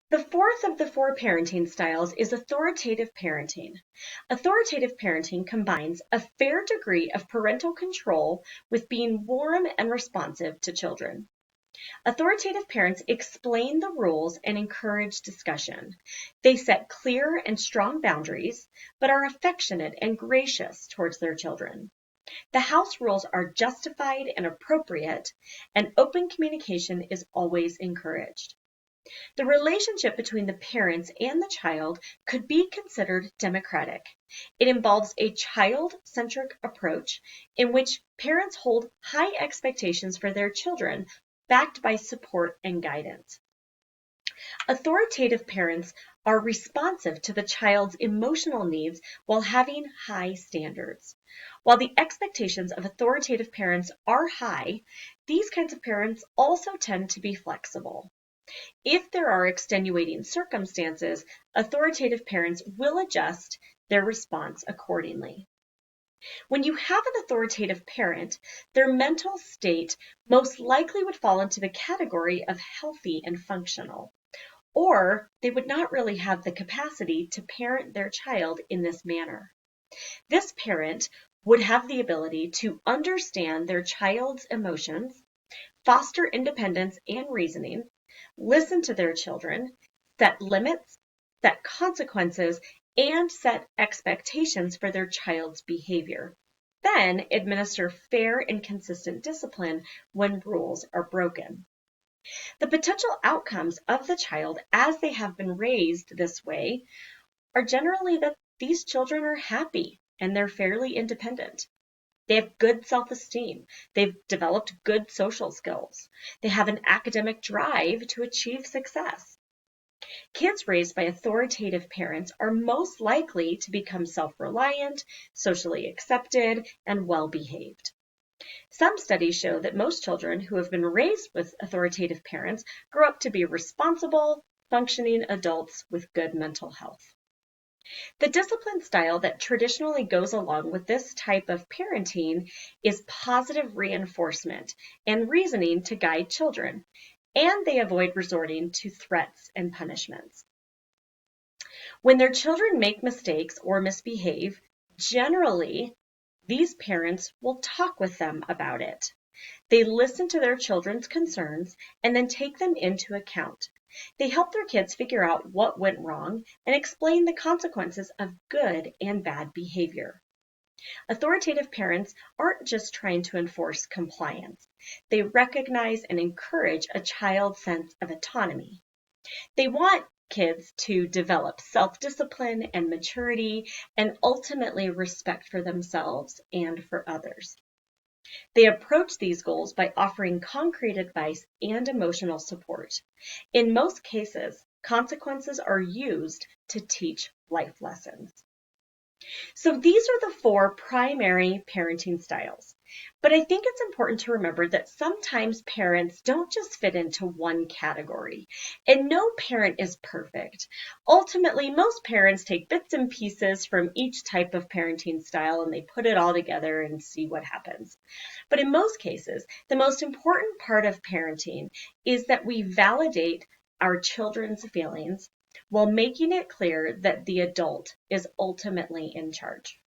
The fourth of the four parenting styles is authoritative parenting. Authoritative parenting combines a fair degree of parental control with being warm and responsive to children. Authoritative parents explain the rules and encourage discussion. They set clear and strong boundaries, but are affectionate and gracious towards their children. The house rules are justified and appropriate, and open communication is always encouraged. The relationship between the parents and the child could be considered democratic. It involves a child-centric approach in which parents hold high expectations for their children, backed by support and guidance. Authoritative parents are responsive to the child's emotional needs while having high standards. While the expectations of authoritative parents are high, these kinds of parents also tend to be flexible. If there are extenuating circumstances, authoritative parents will adjust their response accordingly. When you have an authoritative parent, their mental state most likely would fall into the category of healthy and functional, or they would not really have the capacity to parent their child in this manner. This parent would have the ability to understand their child's emotions, foster independence and reasoning, listen to their children, set limits, set consequences, and set expectations for their child's behavior. Then administer fair and consistent discipline when rules are broken. The potential outcomes of the child as they have been raised this way are generally that these children are happy and they're fairly independent. They have good self-esteem. They've developed good social skills. They have an academic drive to achieve success. Kids raised by authoritative parents are most likely to become self-reliant, socially accepted, and well-behaved. Some studies show that most children who have been raised with authoritative parents grow up to be responsible, functioning adults with good mental health. The discipline style that traditionally goes along with this type of parenting is positive reinforcement and reasoning to guide children, and they avoid resorting to threats and punishments. When their children make mistakes or misbehave, generally, these parents will talk with them about it. They listen to their children's concerns and then take them into account. They help their kids figure out what went wrong and explain the consequences of good and bad behavior. Authoritative parents aren't just trying to enforce compliance. They recognize and encourage a child's sense of autonomy. They want kids to develop self-discipline and maturity and ultimately respect for themselves and for others. They approach these goals by offering concrete advice and emotional support. In most cases, consequences are used to teach life lessons. So these are the four primary parenting styles. But I think it's important to remember that sometimes parents don't just fit into one category, and no parent is perfect. Ultimately, most parents take bits and pieces from each type of parenting style and they put it all together and see what happens. But in most cases, the most important part of parenting is that we validate our children's feelings while making it clear that the adult is ultimately in charge.